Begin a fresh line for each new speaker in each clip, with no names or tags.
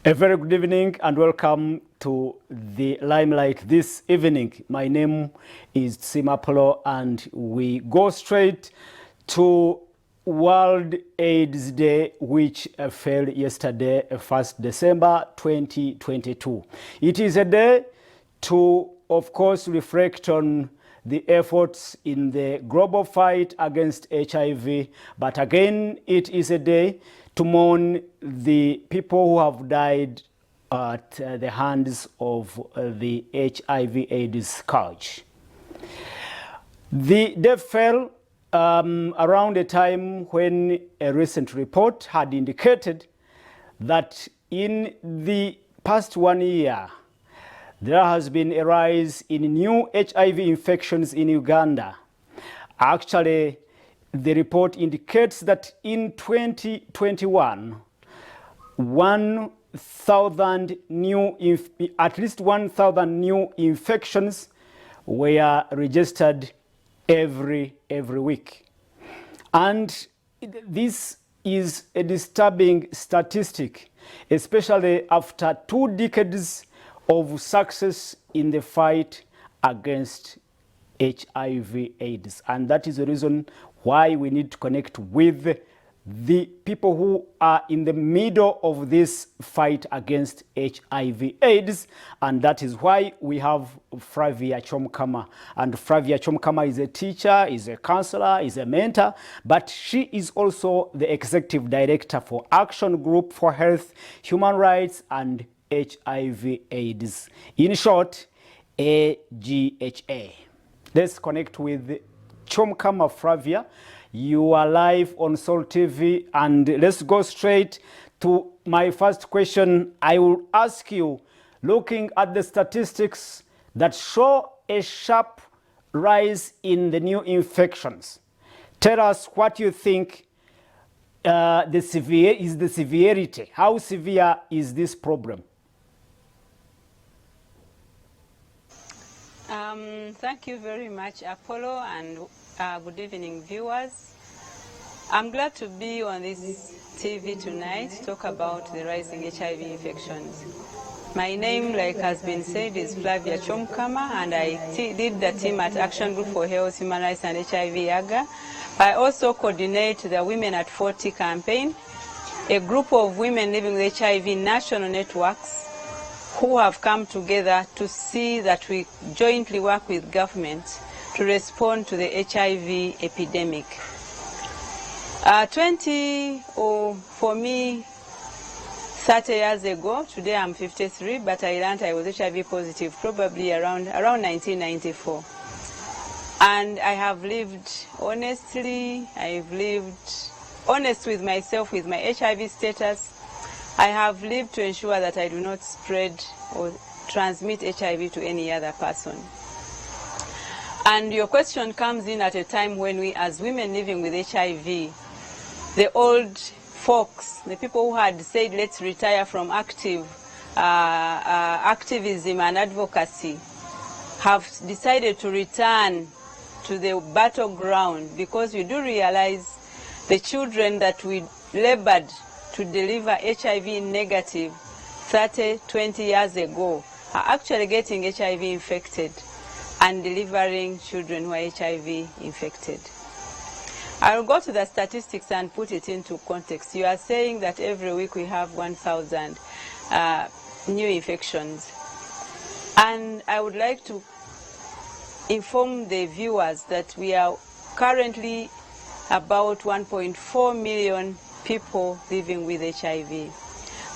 A very good evening and welcome to the Limelight this evening. My name is Simapolo and we go straight to World AIDS Day, which fell yesterday, 1st December 2022. It is a day to, of course, reflect on the efforts in the global fight against HIV, but again, it is a day to mourn the people who have died at the hands of the HIV/AIDS scourge. The day fell around a time when a recent report had indicated that in the past 1 year, there has been a rise in new HIV infections in Uganda. Actually, the report indicates that in 2021, at least 1,000 new infections were registered every week. And this is a disturbing statistic, especially after 2 decades of success in the fight against HIV/AIDS. And that is the reason why we need to connect with the people who are in the middle of this fight against HIV/AIDS, and that is why we have Flavia Chomkama. And Flavia Chomkama is a teacher, is a counselor, is a mentor, but she is also the executive director for Action Group for Health, Human Rights, and HIV/AIDS. In short, AGHA. Let's connect with Chomkama Flavia. You are live on Soul TV, and let's go straight to my first question. I will ask you, looking at the statistics that show a sharp rise in the new infections, tell us what you think the severity. How severe is this problem?
Thank you very much, Apollo, and good evening, viewers. I'm glad to be on this TV tonight to talk about the rising HIV infections. My name, like has been said, is Flavia Chomkama, and I lead the team at Action Group for Health, Human Rights, and HIV/AGA. I also coordinate the Women at 40 campaign, a group of women living with HIV national networks who have come together to see that we jointly work with government to respond to the HIV epidemic. For me, 30 years ago, today I'm 53, but I learned I was HIV positive probably around 1994. And I have lived honestly, I've lived honest with myself, with my HIV status. I have lived to ensure that I do not spread or transmit HIV to any other person. And your question comes in at a time when we, as women living with HIV, the old folks, the people who had said, let's retire from activism and advocacy, have decided to return to the battleground, because we do realize the children that we labored to deliver HIV negative 30, 20 years ago are actually getting HIV infected and delivering children who are HIV infected. I will go to the statistics and put it into context. You are saying that every week we have 1,000 new infections. And I would like to inform the viewers that we are currently about 1.4 million people living with HIV.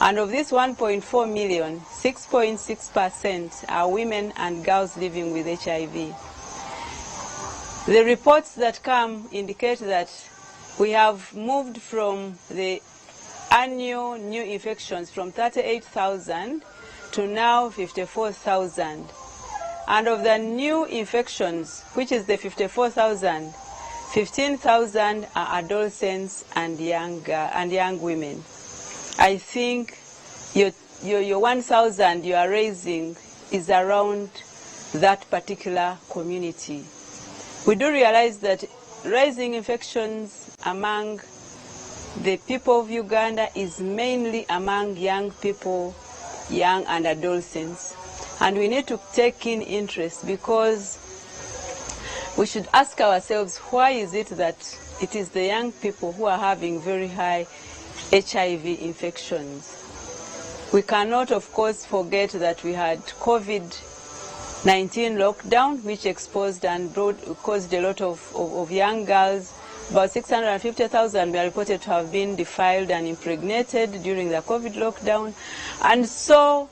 And of this 1.4 million, 6.6% are women and girls living with HIV. The reports that come indicate that we have moved from the annual new infections from 38,000 to now 54,000. And of the new infections, which is the 54,000, 15,000 are adolescents and young women. I think your 1,000 you are raising is around that particular community. We do realize that rising infections among the people of Uganda is mainly among young people, young and adolescents. And we need to take in interest, because we should ask ourselves, why is it that it is the young people who are having very high HIV infections? We cannot, of course, forget that we had COVID-19 lockdown, which exposed and caused a lot of young girls. About 650,000 were reported to have been defiled and impregnated during the COVID lockdown. And so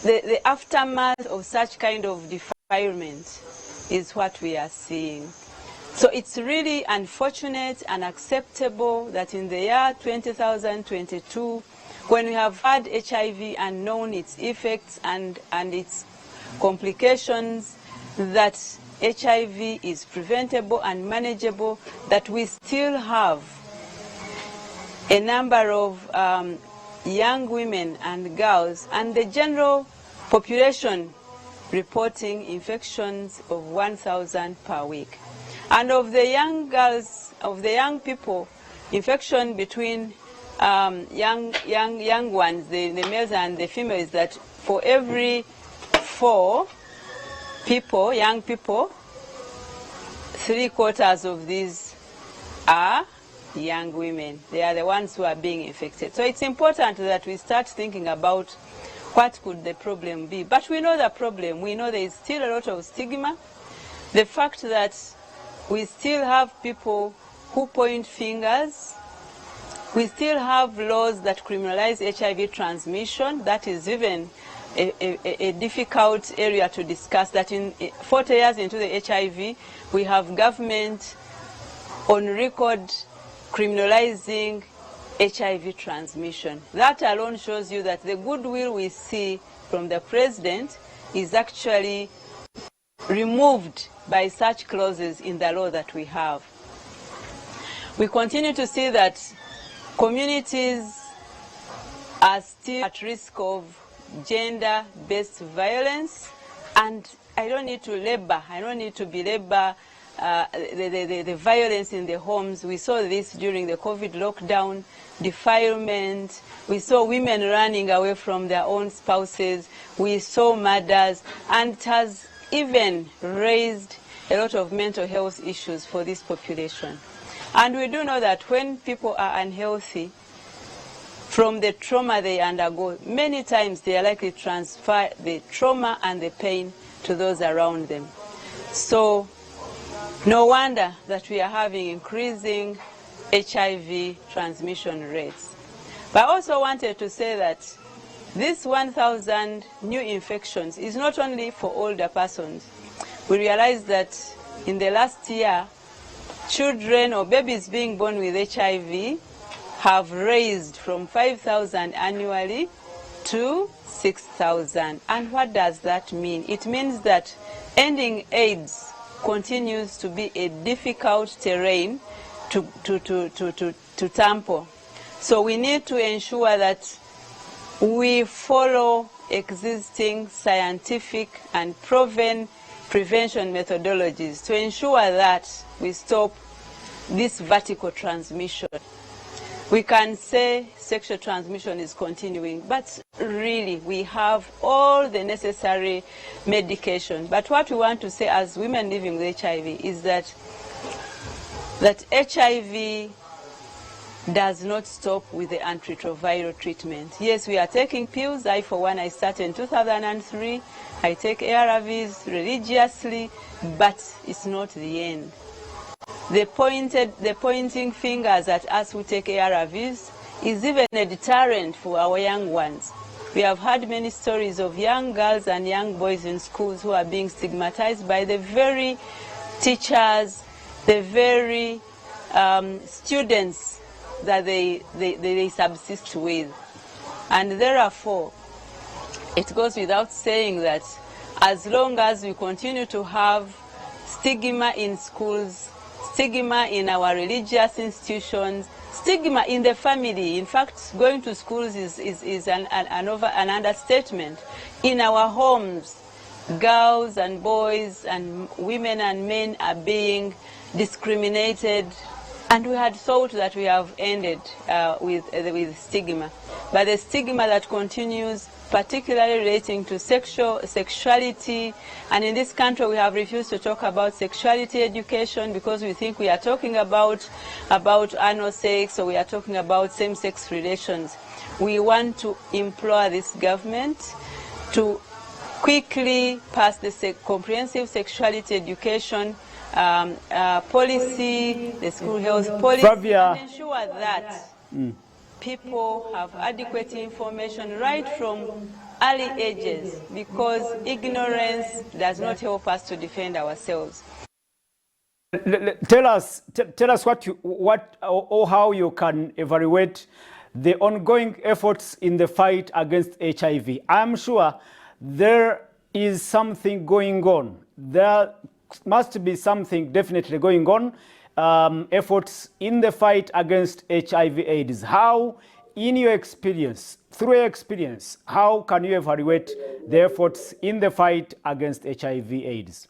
the aftermath of such kind of defilement is what we are seeing. So it's really unfortunate and unacceptable that in the year 2022, when we have had HIV and known its effects and its complications, that HIV is preventable and manageable, that we still have a number of young women and girls and the general population reporting infections of 1,000 per week. And of the young girls, of the young people, infection between young ones, the males and the females, that for every 4 people, young people, 3/4 of these are young women. They are the ones who are being infected. So it's important that we start thinking about what could the problem be. But we know the problem. We know there is still a lot of stigma. The fact that we still have people who point fingers. We still have laws that criminalize HIV transmission. That is even a difficult area to discuss, that in 40 years into the HIV, we have government on record criminalizing HIV transmission. That alone shows you that the goodwill we see from the president is actually removed by such clauses in the law that we have. We continue to see that communities are still at risk of gender-based violence, and I don't need to belabor the violence in the homes. We saw this during the COVID lockdown, defilement. We saw women running away from their own spouses. We saw murders, and it has even raised a lot of mental health issues for this population. And we do know that when people are unhealthy, from the trauma they undergo, many times they are likely to transfer the trauma and the pain to those around them. So no wonder that we are having increasing HIV transmission rates. But I also wanted to say that this 1,000 new infections is not only for older persons. We realize that in the last year, children or babies being born with HIV have raised from 5,000 annually to 6,000. And what does that mean? It means that ending AIDS continues to be a difficult terrain to tamper. So we need to ensure that we follow existing scientific and proven prevention methodologies to ensure that we stop this vertical transmission. We can say sexual transmission is continuing, but really we have all the necessary medication. But what we want to say as women living with HIV is that HIV does not stop with the antiretroviral treatment. Yes, we are taking pills. I, for one, I started in 2003. I take ARVs religiously, but it's not the end. The pointing fingers at us who take ARVs is even a deterrent for our young ones. We have heard many stories of young girls and young boys in schools who are being stigmatized by the very teachers, the very students that they subsist with. And therefore, it goes without saying that as long as we continue to have stigma in schools, stigma in our religious institutions, stigma in the family. In fact, going to schools is an understatement. In our homes, girls and boys and women and men are being discriminated And we had thought that we have ended with stigma. But the stigma that continues, particularly relating to sexuality, and in this country we have refused to talk about sexuality education because we think we are talking about anal sex, or we are talking about same-sex relations. We want to implore this government to quickly pass the comprehensive sexuality education policy, the school health policy,
Flavia,
and ensure that people have adequate information right from early ages, because ignorance does not help us to defend ourselves.
Tell us what or how you can evaluate the ongoing efforts in the fight against HIV. I'm sure there is something going on. There must be something definitely going on. Efforts in the fight against HIV/AIDS. How, in your experience, through your experience, how can you evaluate the efforts in the fight against HIV/AIDS?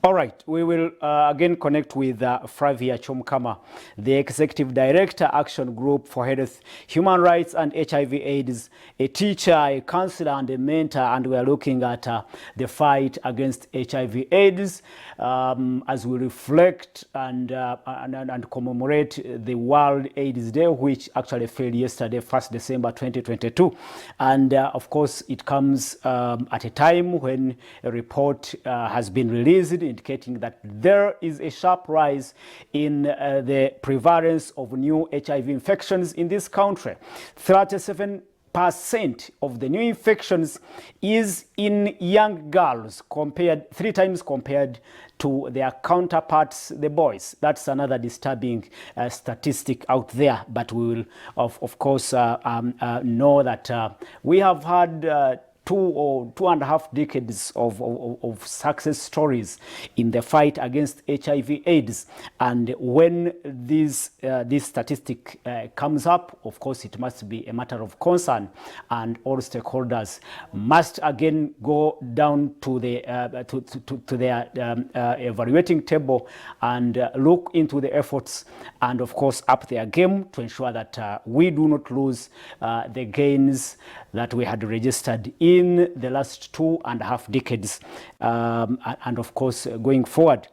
All right, we will again connect with Flavia Chomkama, the Executive Director, Action Group for Health, Human Rights and HIV/AIDS, a teacher, a counselor and a mentor, and we are looking at the fight against HIV/AIDS as we reflect and commemorate the World AIDS Day, which actually fell yesterday, 1st December 2022. And of course, it comes at a time when a report has been released indicating that there is a sharp rise in the prevalence of new HIV infections in this country. 37% of the new infections is in young girls, three times compared to their counterparts, the boys. That's another disturbing statistic out there. But we will, of course, know that we have had 2.5 decades of success stories in the fight against HIV/AIDS, and when this statistic comes up, of course, it must be a matter of concern, and all stakeholders must again go down to the to their evaluating table and look into the efforts, and of course up their game to ensure that we do not lose the gains that we had registered in the last 2.5 decades, and of course going forward,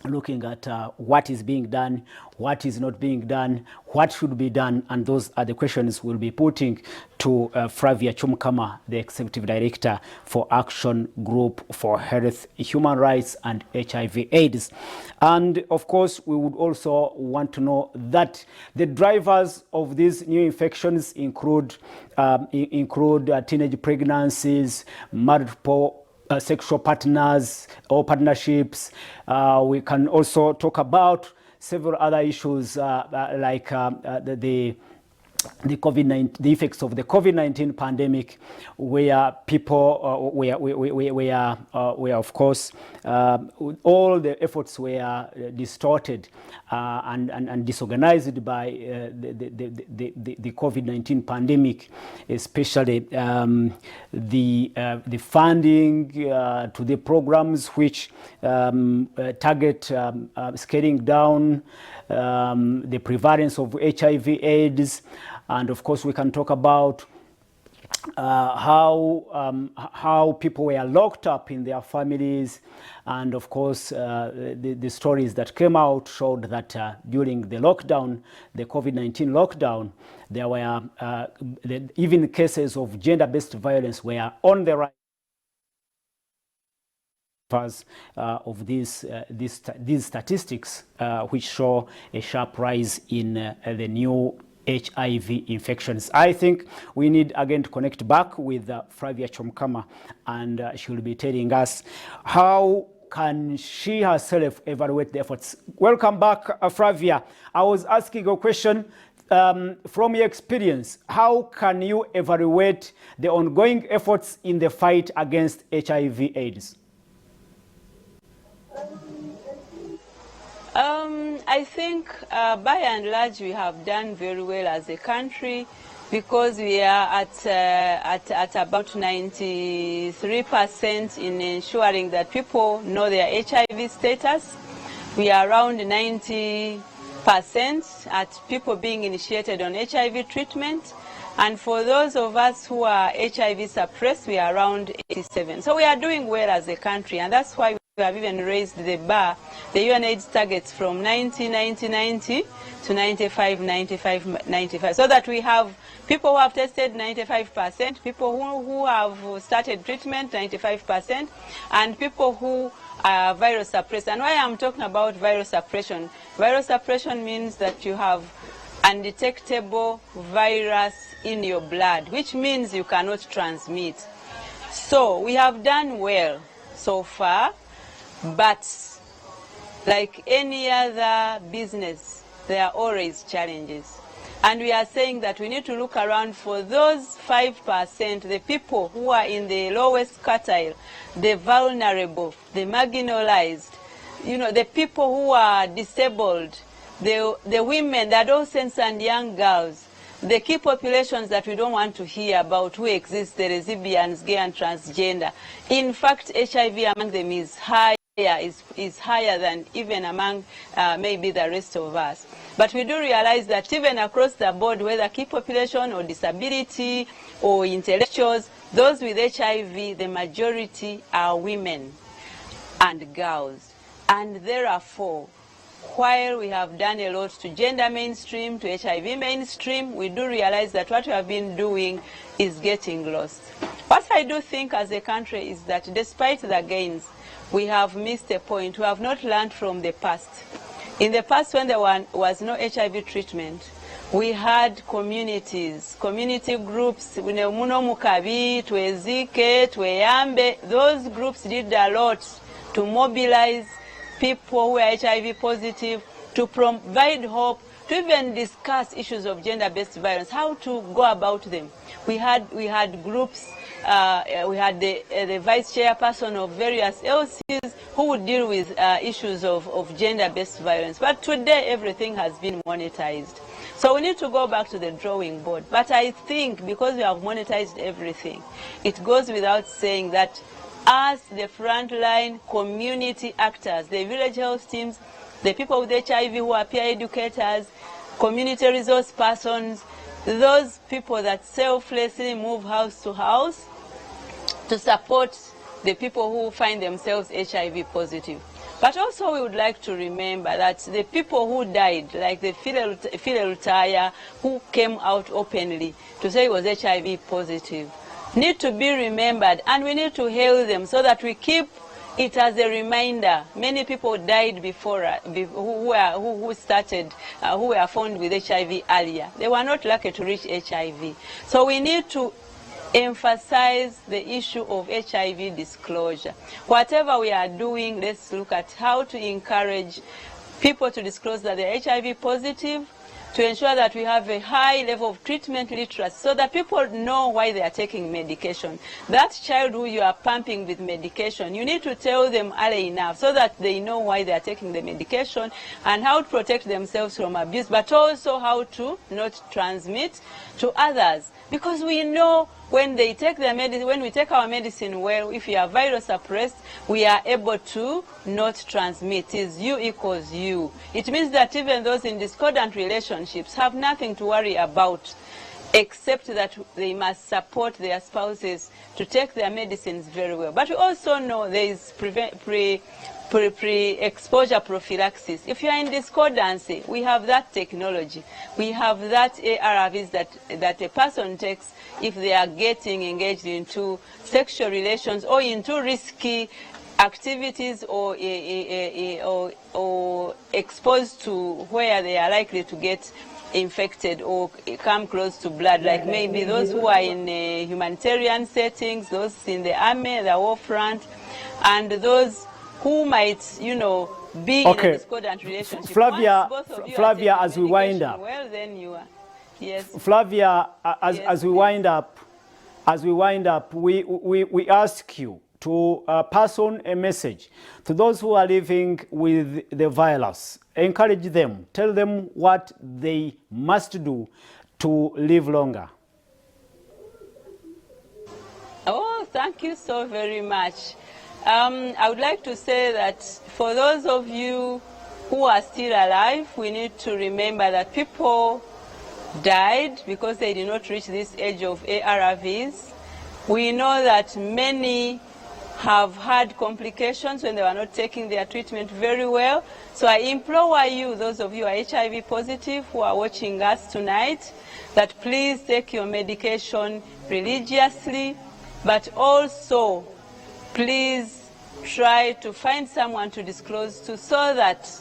looking at what is being done, what is not being done, what should be done, and those are the questions we'll be putting to Flavia Chomkama, the Executive Director for Action Group for Health, Human Rights and HIV/AIDS. And of course, we would also want to know that the drivers of these new infections include teenage pregnancies, multiple sexual partners or partnerships. We can also talk about several other issues like the COVID-19, the effects of the COVID-19 pandemic, where people, where of course all the efforts were distorted and disorganized by the COVID-19 pandemic, especially the funding to the programs which target scaling down the prevalence of HIV/AIDS. And of course, we can talk about how people were locked up in their families, and of course, the stories that came out showed that during the lockdown, the COVID-19 lockdown, there were even cases of gender-based violence were on the rise. Of these statistics, which show a sharp rise in the new HIV infections. I think we need again to connect back with Flavia Chomkama, and she will be telling us how can she herself evaluate the efforts. Welcome back, Flavia. I was asking a question. From your experience, how can you evaluate the ongoing efforts in the fight against HIV/AIDS?
I think by and large we have done very well as a country, because we are at about 93% in ensuring that people know their HIV status. We are around 90% at people being initiated on HIV treatment. And for those of us who are HIV suppressed, we are around 87. So we are doing well as a country, and that's why we have even raised the bar, the UNAIDS targets from 90 to 95, so that we have people who have tested 95%, people who have started treatment 95%, and people who are virus suppressed. And why I'm talking about virus suppression means that you have undetectable virus in your blood, which means you cannot transmit. So we have done well so far, but like any other business, there are always challenges. And we are saying that we need to look around for those 5%, the people who are in the lowest quartile, the vulnerable, the marginalized, the people who are disabled, the women, the adolescents and young girls, the key populations that we don't want to hear about who exist, the lesbians, gay and transgender. In fact, HIV among them is higher than even among maybe the rest of us. But we do realize that even across the board, whether key population or disability or intellectuals, those with HIV, the majority are women and girls. And therefore, while we have done a lot to gender mainstream, to HIV mainstream, we do realize that what we have been doing is getting lost. What I do think as a country is that despite the gains, we have missed a point. We have not learned from the past. In the past, when there was no HIV treatment, we had communities, community groups, muno mukabi, twezike, tweyambe. Those groups did a lot to mobilize people who are HIV positive, to provide hope, to even discuss issues of gender-based violence, how to go about them. We had groups, we had the vice chairperson of various LCs who would deal with issues of gender-based violence. But today, everything has been monetized. So we need to go back to the drawing board. But I think because we have monetized everything, it goes without saying that as the frontline community actors, the village health teams, the people with HIV who are peer educators, community resource persons, those people that selflessly move house to house to support the people who find themselves HIV positive. But also we would like to remember that the people who died, like the Philel Taya, who came out openly to say he was HIV positive, need to be remembered, and we need to hail them so that we keep it as a reminder. Many people died before who were found with HIV earlier. They were not lucky to reach HIV. So we need to emphasize the issue of HIV disclosure. Whatever we are doing, let's look at how to encourage people to disclose that they're HIV positive, to ensure that we have a high level of treatment literacy so that people know why they are taking medication. That child who you are pumping with medication, you need to tell them early enough so that they know why they are taking the medication and how to protect themselves from abuse, but also how to not transmit to others. Because we know when they take their medicine, when we take our medicine well, if you are virus suppressed, we are able to not transmit. It is you equals you. It means that even those in discordant relationships have nothing to worry about, except that they must support their spouses to take their medicines very well. But we also know there is pre-exposure prophylaxis. If you are in discordancy, we have that technology. We have that ARVs that a person takes if they are getting engaged into sexual relations or into risky activities or exposed to where they are likely to get infected or come close to blood, like maybe those who are in humanitarian settings, those in the army, the war front, and those who might, be in a discordant relationship.
Flavia, as we wind up.
Well, then you are. Yes.
Flavia, as we wind up, we ask you to pass on a message to those who are living with the virus. Encourage them. Tell them what they must do to live longer.
Oh, thank you so very much. I would like to say that for those of you who are still alive, we need to remember that people died because they did not reach this age of ARVs. We know that many have had complications when they were not taking their treatment very well. So I implore you, those of you who are HIV positive who are watching us tonight, that please take your medication religiously, but also please try to find someone to disclose to so that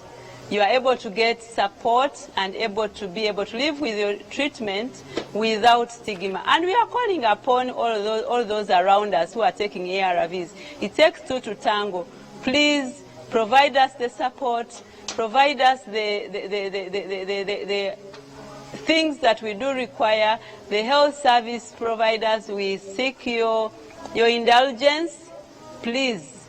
you are able to get support and able to live with your treatment without stigma. And we are calling upon all those around us who are taking ARVs. It takes two to tango. Please provide us the support, provide us the things that we do require. The health service providers, we seek your indulgence. Please,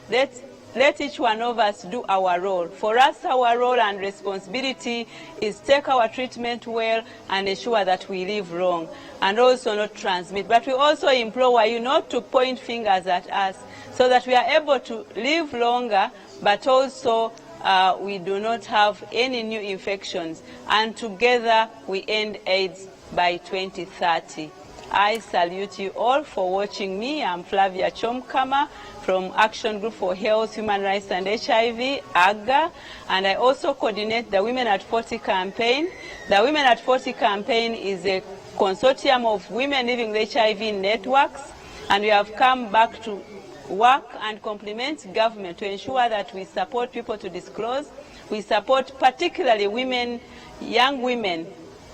let each one of us do our role. For us, our role and responsibility is take our treatment well and ensure that we live long and also not transmit. But we also implore you not to point fingers at us so that we are able to live longer, but also we do not have any new infections. And together we end AIDS by 2030. I salute you all for watching me. I'm Flavia Chomkama from Action Group for Health, Human Rights and HIV, AGA, and I also coordinate the Women at 40 campaign. The Women at 40 campaign is a consortium of women living with HIV networks, and we have come back to work and complement government to ensure that we support people to disclose. We support particularly women, young women,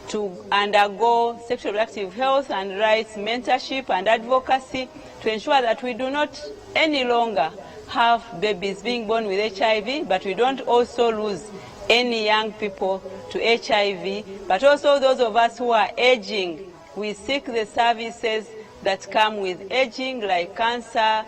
to undergo sexual reproductive health and rights mentorship and advocacy to ensure that we do not any longer have babies being born with HIV, but we don't also lose any young people to HIV, but also those of us who are aging. We seek the services that come with aging, like cancer,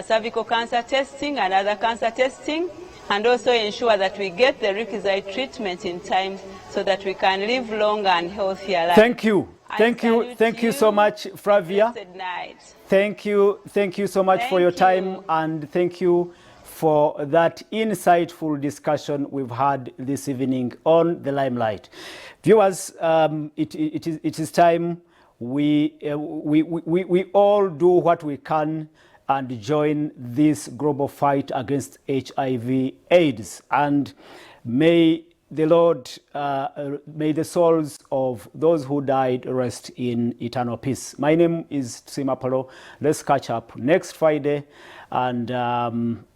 cervical cancer testing and other cancer testing, and also ensure that we get the requisite treatment in time so that we can live longer and healthier lives.
Thank you. Thank you so much, Flavia.
Blessed night.
Thank you so much for your time, and thank you for that insightful discussion we've had this evening on the Limelight. Viewers, it is time we all do what we can and join this global fight against HIV/AIDS, and may the Lord, may the souls of those who died rest in eternal peace. My name is Simapolo. Let's catch up next Friday and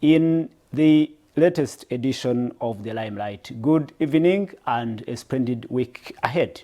in the latest edition of the Limelight. Good evening and a splendid week ahead.